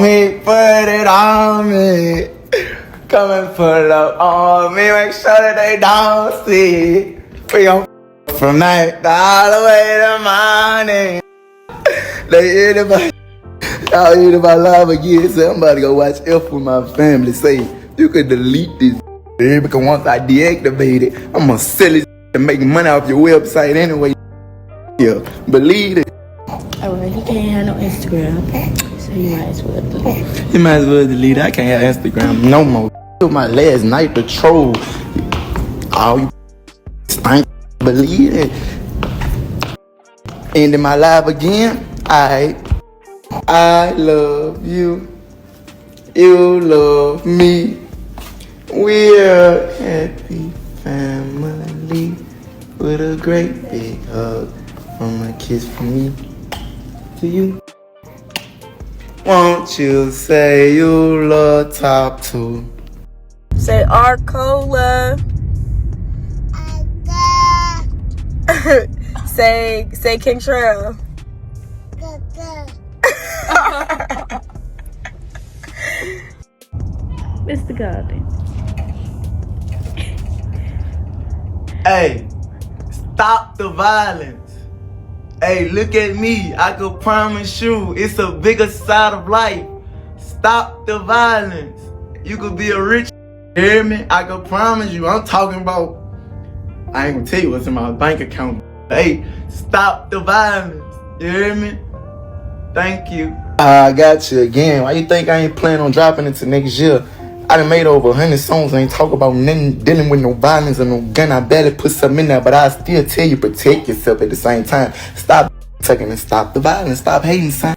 me, put it on me. Come and put up on me, make sure that they don't see. We gon' from night all the way to morning. They hear about, y'all hear about love again. Somebody go watch F with my family. Say, you could delete this because once I deactivate it, I'm gonna sell it and make money off your website anyway. Yeah, believe it. Oh, well, he can't have no Instagram, so you might as well delete it. You might as well delete it. I can't have Instagram no more. My last night the troll. All you stink, believe it. Ending my life again. I love you. You love me. We're a happy family with a great big hug from a kiss from me to you. Won't you say you love top two? Say Arcola. say King Trail. Mr. Garden. Hey, stop the violence. Hey, look at me. I could promise you it's a bigger side of life. Stop the violence. You could be a rich, you hear me? I could promise you. I'm talking about, I ain't gonna tell you what's in my bank account. Hey, stop the violence. You hear me? Thank you. I got you again. Why you think I ain't planning on dropping into next year? I done made over 100 songs. I ain't talk about nothing dealing with no violence or no gun. I barely put something in there, but I still tell you protect yourself at the same time. Stop tucking and stop the violence. Stop hating, son.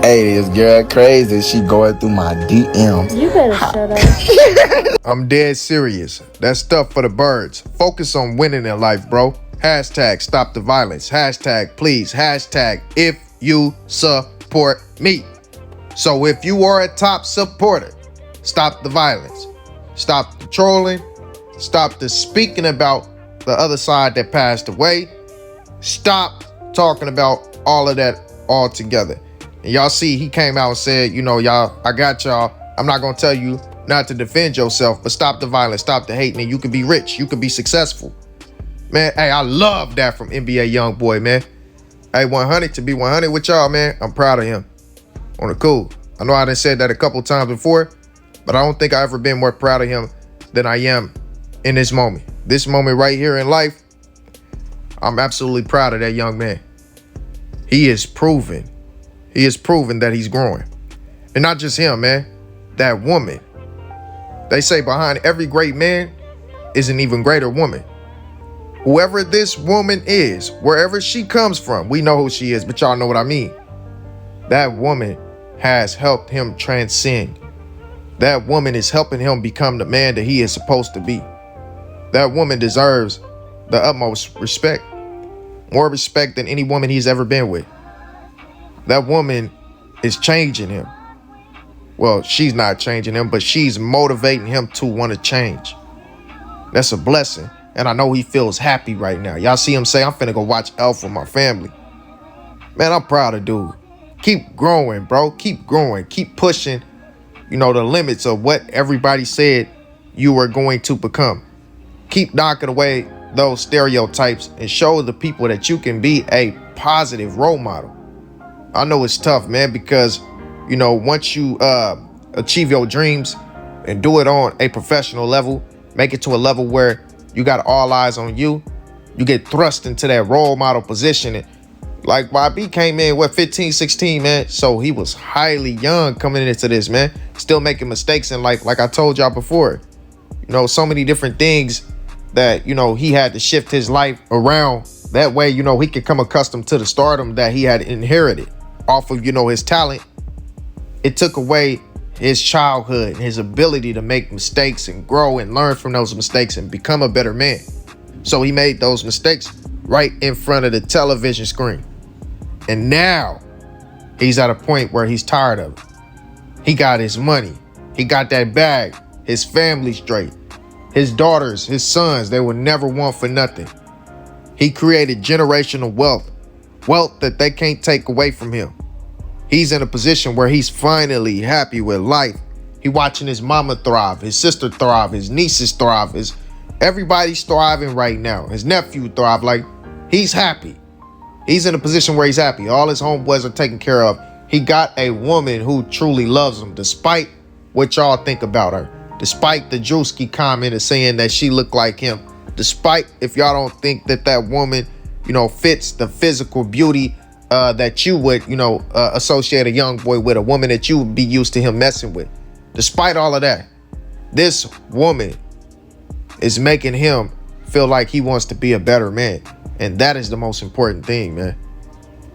Hey, this girl crazy. She going through my DMs. You better shut up. I'm dead serious. That's stuff for the birds. Focus on winning in life, bro. Hashtag stop the violence. Hashtag please. Hashtag if you support me. So if you are a top supporter, stop the violence. Stop the trolling. Stop the speaking about the other side that passed away. Stop talking about all of that altogether. And y'all see, he came out and said, you know, y'all, I got y'all. I'm not going to tell you not to defend yourself, but stop the violence, stop the hating, and you can be rich. You can be successful. Man, hey, I love that from NBA Youngboy, man. Hey, 100 to be 100 with y'all, man. I'm proud of him. On the cool. I know I done said that a couple times before, but I don't think I've ever been more proud of him than I am in this moment. This moment right here in life, I'm absolutely proud of that young man. He is proven that he's growing. And not just him, man. That woman. They say behind every great man is an even greater woman. Whoever this woman is, wherever she comes from, we know who she is, but y'all know what I mean. That woman has helped him transcend. That woman is helping him become the man that he is supposed to be. That woman deserves the utmost respect. More respect than any woman he's ever been with. That woman is changing him. Well, she's not changing him, but she's motivating him to want to change. That's a blessing. And I know he feels happy right now. Y'all see him say, I'm finna go watch Elf with my family. Man, I'm proud of dude. Keep growing, bro. Keep growing. Keep pushing, you know, the limits of what everybody said you were going to become. Keep knocking away those stereotypes and show the people that you can be a positive role model. I know it's tough, man, because, you know, once you achieve your dreams and do it on a professional level, make it to a level where you got all eyes on you, you get thrust into that role model position. And like YB came in, 15, 16, man. So he was highly young coming into this, man. Still making mistakes in life, like I told y'all before. You know, so many different things that, you know, he had to shift his life around. That way, you know, he could come accustomed to the stardom that he had inherited off of, you know, his talent. It took away his childhood, his ability to make mistakes and grow and learn from those mistakes and become a better man. So he made those mistakes right in front of the television screen. And now he's at a point where he's tired of it. He got his money. He got that bag, his family straight. His daughters, his sons, they will never want for nothing. He created generational wealth that they can't take away from him. He's in a position where he's finally happy with life. He watching his mama thrive, his sister thrive, his nieces thrive, everybody's thriving right now. His nephew thrive. Like, he's happy. He's in a position where he's happy. All his homeboys are taken care of. He got a woman who truly loves him, despite what y'all think about her. Despite the Drewski comment of saying that she looked like him. Despite if y'all don't think that that woman, fits the physical beauty that you would, associate a young boy with, a woman that you would be used to him messing with. Despite all of that, this woman is making him feel like he wants to be a better man. And that is the most important thing, man.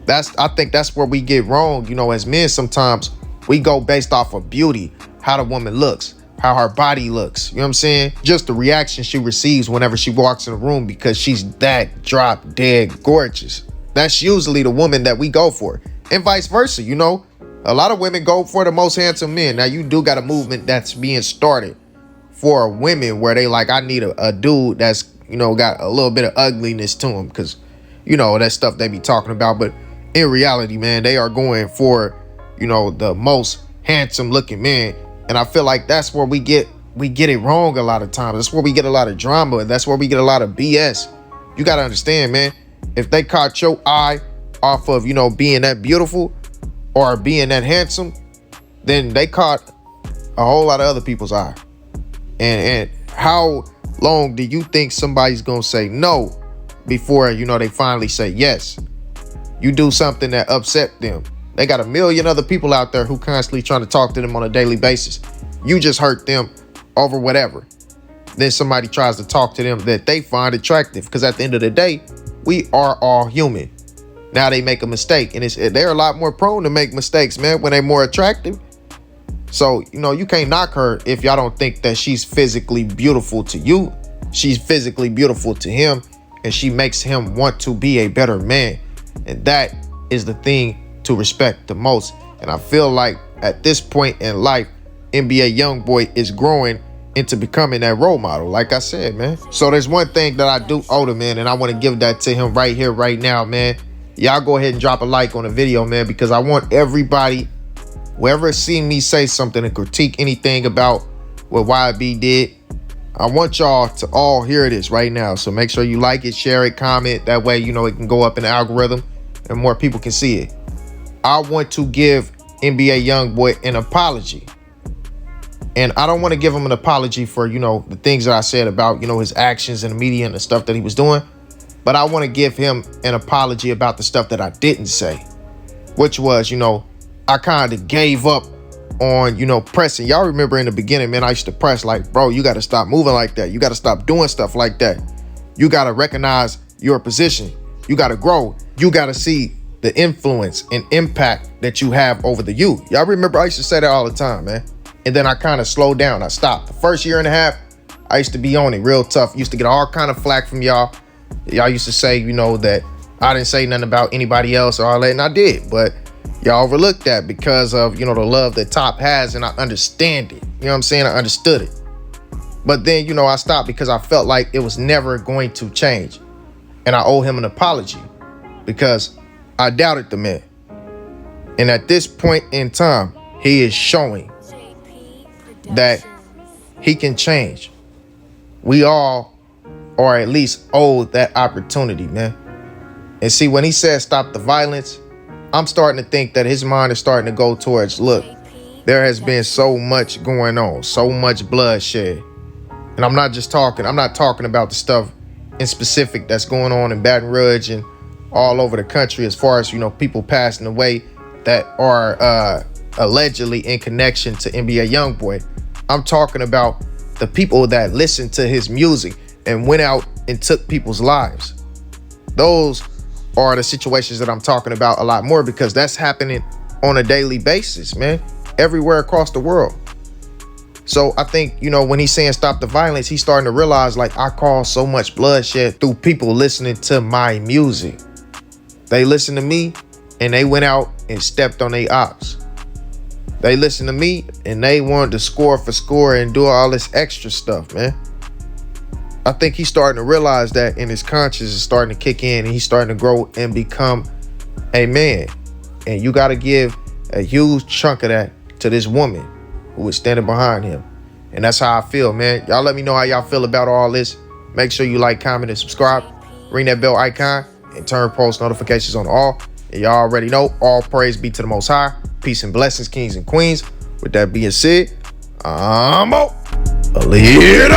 I think that's where we get wrong. As men, sometimes we go based off of beauty, how the woman looks, how her body looks. You know what I'm saying? Just the reaction she receives whenever she walks in the room because she's that drop dead gorgeous. That's usually the woman that we go for. And vice versa, A lot of women go for the most handsome men. Now, you do got a movement that's being started for women where they like, I need a dude that's, got a little bit of ugliness to him because, that stuff they be talking about. But in reality, man, they are going for, the most handsome looking man. And I feel like that's where we get it wrong a lot of times. That's where we get a lot of drama. That's where we get a lot of BS. You got to understand, man, if they caught your eye off of, being that beautiful or being that handsome, then they caught a whole lot of other people's eye. And how long do you think somebody's going to say no before, they finally say yes? You do something that upset them. They got a million other people out there who constantly trying to talk to them on a daily basis. You just hurt them over whatever. Then somebody tries to talk to them that they find attractive. Because at the end of the day, we are all human. Now they make a mistake. And they're a lot more prone to make mistakes, man, when they're more attractive. So, you can't knock her if y'all don't think that she's physically beautiful to you. She's physically beautiful to him. And she makes him want to be a better man. And that is the thing to respect the most. And I feel like at this point in life, NBA Youngboy is growing into becoming that role model, like I said, man. So there's one thing that I do owe the man, and I want to give that to him right here, right now, man. Y'all go ahead and drop a like on the video, man, because I want everybody, whoever seen me say something and critique anything about what YB did, I want y'all to all hear this right now. So make sure you like it, share it, comment. That way, it can go up in the algorithm and more people can see it. I want to give NBA Youngboy an apology. And I don't want to give him an apology for, the things that I said about, his actions in the media and the stuff that he was doing. But I want to give him an apology about the stuff that I didn't say, which was, I kind of gave up on, pressing. Y'all remember in the beginning, man, I used to press like, bro, you got to stop moving like that. You got to stop doing stuff like that. You got to recognize your position. You got to grow. You got to see the influence and impact that you have over the youth. Y'all remember I used to say that all the time, man. And then I kind of slowed down. I stopped. The first year and a half, I used to be on it real tough. Used to get all kind of flack from y'all. Y'all used to say, that I didn't say nothing about anybody else or all that, and I did. But y'all overlooked that because of, the love that Top has, and I understand it. You know what I'm saying? I understood it. But then, I stopped because I felt like it was never going to change. And I owe him an apology because I doubted the man. And at this point in time, he is showing that he can change. We all are at least owed that opportunity, man. And see, when he said stop the violence, I'm starting to think that his mind is starting to go towards, look, there has been so much going on, so much bloodshed. And I'm not talking about the stuff in specific that's going on in Baton Rouge and all over the country as far as, people passing away that are allegedly in connection to NBA Youngboy. I'm talking about the people that listened to his music and went out and took people's lives. Those are the situations that I'm talking about a lot more because that's happening on a daily basis, man, everywhere across the world. So I think, when he's saying stop the violence, he's starting to realize like I caused so much bloodshed through people listening to my music. They listened to me and they went out and stepped on their ops. They listened to me and they wanted to score for score and do all this extra stuff, man. I think he's starting to realize that, and his conscience is starting to kick in and he's starting to grow and become a man. And you got to give a huge chunk of that to this woman who was standing behind him. And that's how I feel, man. Y'all let me know how y'all feel about all this. Make sure you like, comment, and subscribe. Ring that bell icon and turn post notifications on all. And y'all already know, all praise be to the Most High. Peace and blessings, kings and queens. With that being said, I'm out. A leader.